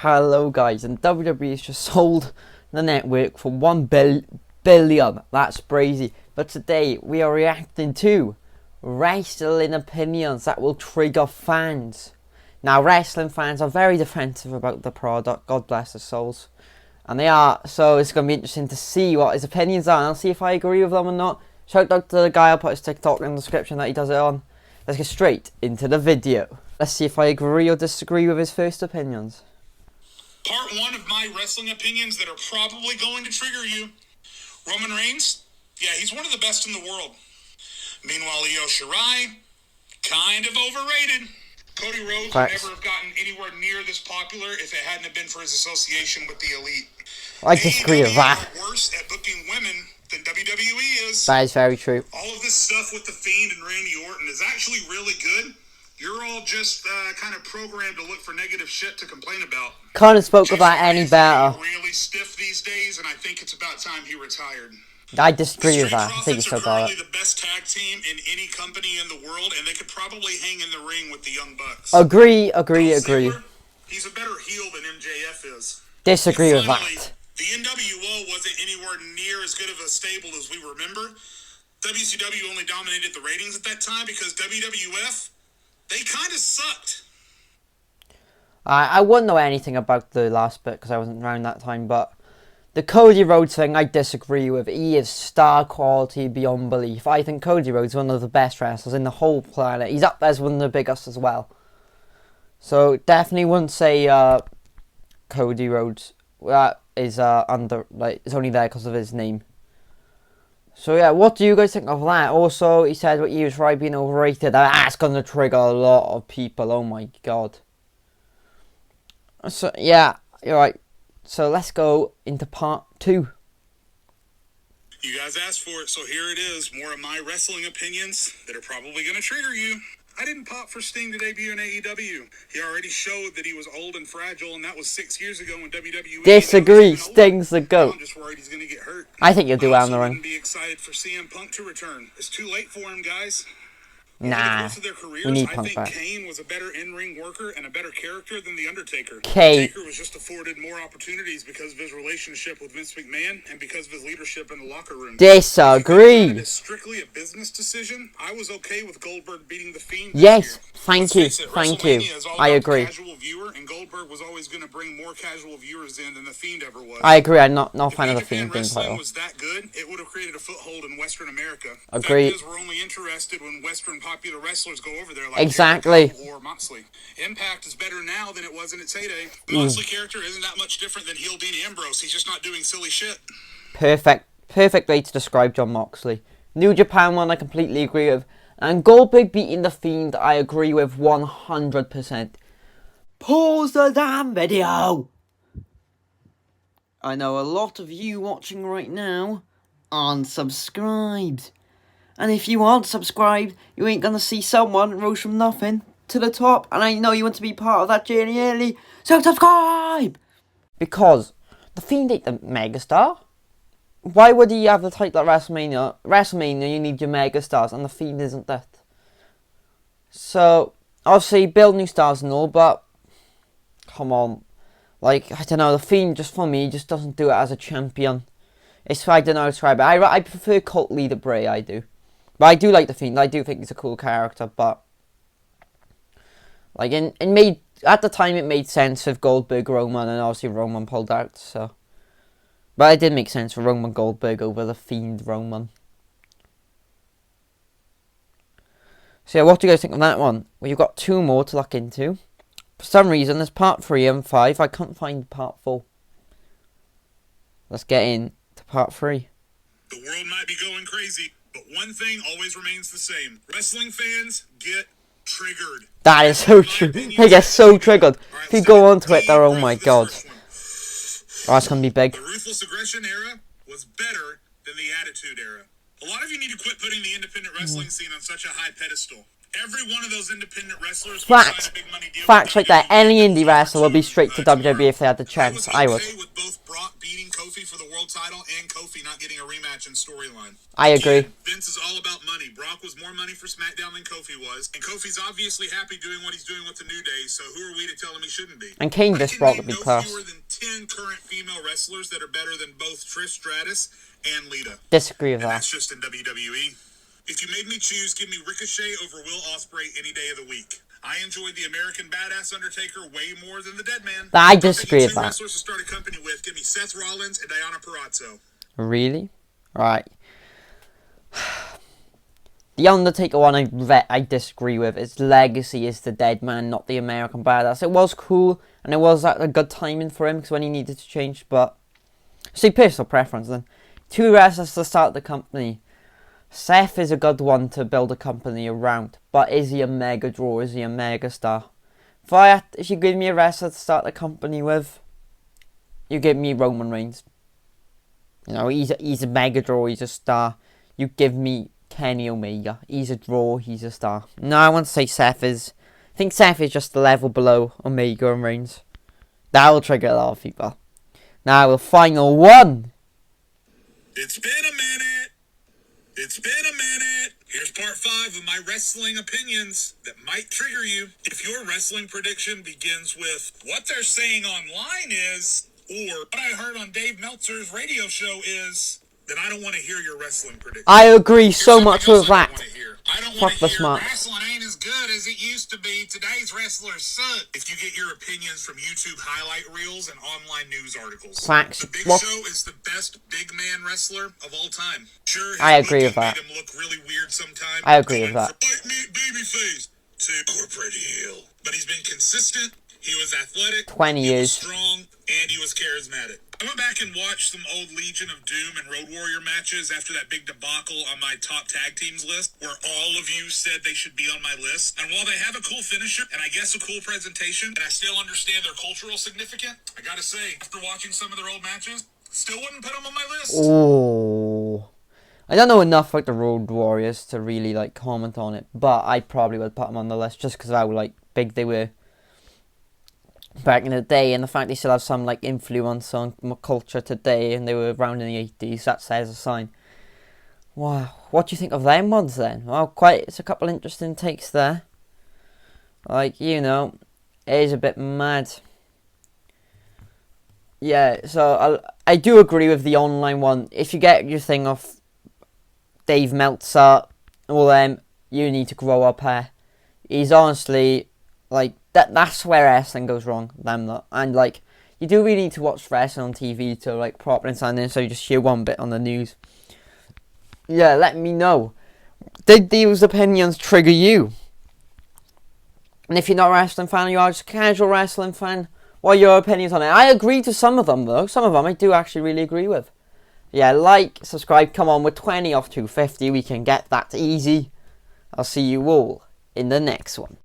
Hello guys, and WWE has just sold the network for $1 billion. That's crazy. But today we are reacting to wrestling opinions that will trigger fans. Now wrestling fans are very defensive about the product, God bless their souls. And they are, so it's going to be interesting to see what his opinions are, and I'll see if I agree with them or not. Shout out to the guy, I'll put his TikTok in the description that he does it on. Let's get straight into the video. Let's see if I agree or disagree with his first opinions. Part one of my wrestling opinions that are probably going to trigger you. Roman Reigns, yeah, he's one of the best in the world. Meanwhile, Io Shirai, kind of overrated. Cody Rhodes would never have gotten anywhere near this popular if it hadn't have been for his association with the Elite. I disagree with that. AEW are worse at booking women than WWE is. That is very true. All of this stuff with The Fiend and Randy Orton is actually really good. You're all just kind of programmed to look for negative shit to complain about. Couldn't spoke about any better. Really stiff these days, and I think it's about time he retired. I disagree with that. I think it's so bad. They're the best tag team in any company in the world, and they could probably hang in the ring with the Young Bucks. Agree. Ziggler, he's a better heel than MJF is. Disagree with that. The NWO wasn't anywhere near as good of a stable as we remember. WCW only dominated the ratings at that time because WWF, they kind of sucked. I wouldn't know anything about the last bit because I wasn't around that time, but the Cody Rhodes thing I disagree with. He is star quality beyond belief. I think Cody Rhodes is one of the best wrestlers in the whole planet. He's up there as one of the biggest as well. So definitely wouldn't say Cody Rhodes is it's only there because of his name. So yeah, what do you guys think of that? Also, he said what Io Shirai being overrated. That's gonna trigger a lot of people. Oh my god. So yeah, you're right. So let's go into part 2. You guys asked for it, so here it is. More of my wrestling opinions that are probably going to trigger you. I didn't pop for Sting to debut in AEW. He already showed that he was old and fragile, and that was 6 years ago when WWE... Disagree. Sting's the GOAT. I'm just worried he's going to get hurt. I think you'll do well in the ring. I wouldn't be excited for CM Punk to return. It's too late for him, guys. Nah, we need Punk back. I think Kane was a better in-ring worker and a better character than The Undertaker. Taker was just afforded more opportunities because of his relationship with Vince McMahon and because of his leadership in the locker room. Disagree. It is strictly a business decision. I was okay with Goldberg beating The Fiend. Yes, thank you. I agree. Casual viewer, and Goldberg was always going to bring more casual viewers in than The Fiend ever was. I agree. I'm not a fan of The Fiend being title. If was that good, it would have created a foothold in Western America. Agree. The fact is, we're only interested when Western popular wrestlers go over there, like exactly. or Moxley. Impact is better now than it was in its heyday. Moxley character isn't that much different than heel Dean Ambrose. He's just not doing silly shit. Perfect way to describe Jon Moxley. New Japan one I completely agree with, and Goldberg beating The Fiend I agree with 100%. Pause the damn video. I know a lot of you watching right now aren't subscribed. And if you aren't subscribed, you ain't gonna see someone rose from nothing to the top. And I know you want to be part of that journey early, so subscribe! Because The Fiend ain't the megastar. Why would he have the title at WrestleMania? WrestleMania, you need your megastars, and The Fiend isn't that. So, obviously, build new stars and all, but come on. Like, I don't know, The Fiend, just for me, just doesn't do it as a champion. It's, I don't know how to describe it. I prefer Cult Leader Bray, I do. But I do like The Fiend. I do think he's a cool character, but like at the time it made sense with Goldberg Roman, and obviously Roman pulled out. So, but it did make sense for Roman Goldberg over The Fiend Roman. So yeah, what do you guys think of that one? Well, you've got 2 more to look into. For some reason, there's part 3 and 5. I couldn't find part 4. Let's get in to part 3. The world might be going crazy, but one thing always remains the same. Wrestling fans get triggered. That is so true. They get so triggered. If you go on Twitter, oh my god. Oh, that's going to be big. The Ruthless Aggression era was better than the Attitude era. A lot of you need to quit putting the independent wrestling scene on such a high pedestal. Every one of those independent wrestlers facts like that. Any indie wrestler will be straight to WWE if they had the chance. I would. With both Brock beating Kofi for the World title and Kofi not getting a rematch in storyline. I agree. Vince is all about money. Brock was more money for SmackDown than Kofi was, and Kofi's obviously happy doing what he's doing with the New Day, so who are we to tell him he shouldn't be? And Kane just brought the no big class. fewer than 10 current female wrestlers that are better than both Trish Stratus and Lita. Disagree with And that. that's just in WWE. If you made me choose, give me Ricochet over Will Ospreay any day of the week. I enjoyed the American Badass Undertaker way more than the Dead Man. I disagree with that. Wrestlers to start a company with. Give me Seth Rollins and Diana Perazzo. Really? Right. The Undertaker one I disagree with. Its legacy is the Dead Man, not the American Badass. It was cool, and it was a good timing for him, because when he needed to change, but... See, personal preference then. 2 wrestlers to start the company. Seth is a good one to build a company around, but is he a mega draw? Is he a mega star? If you give me a wrestler to start the company with, you give me Roman Reigns. You know, he's a mega draw, he's a star. You give me Kenny Omega. He's a draw, he's a star. No, I want to say Seth is... I think Seth is just the level below Omega and Reigns. That will trigger a lot of people. Now, the final one. It's been a minute. It's been a minute. Here's part 5 of my wrestling opinions that might trigger you. If your wrestling prediction begins with, what they're saying online is, or what I heard on Dave Meltzer's radio show is, then I don't want to hear your wrestling prediction. I agree so much with that. I don't Fuck want the to hear smart. wrestling ain't as good as it used to be. Today's wrestlers suck. If you get your opinions from YouTube highlight reels and online news articles. Facts. The Big What? Show is the best big man wrestler of all time. Sure, his I agree with booking that. made him look really weird sometimes. I agree with Going that. from white meat babyface to corporate heel. But he's been consistent. He was athletic. 20 He years. was strong, and he was charismatic. I went back and watched some old Legion of Doom and Road Warrior matches after that big debacle on my top tag teams list, where all of you said they should be on my list. And while they have a cool finisher, and I guess a cool presentation, and I still understand their cultural significance, I gotta say, after watching some of their old matches, still wouldn't put them on my list. Oh, I don't know enough about the Road Warriors to really comment on it, but I probably would put them on the list just because of how big they were back in the day, and the fact they still have some influence on culture today, and they were around in the 80s. That says a sign. Wow, what do you think of them ones then? Well, it's a couple interesting takes there. It is a bit mad. Yeah, so I do agree with the online one. If you get your thing off Dave Meltzer, all them, you need to grow up here. He's honestly, that's where wrestling goes wrong, them lot. And, you do really need to watch wrestling on TV to, properly understand it, so you just hear one bit on the news. Yeah, let me know. Did these opinions trigger you? And if you're not a wrestling fan, you are just a casual wrestling fan, what are your opinions on it? I agree to some of them, though. Some of them I do actually really agree with. Yeah, subscribe, come on, we're 20 off 250, we can get that easy. I'll see you all in the next one.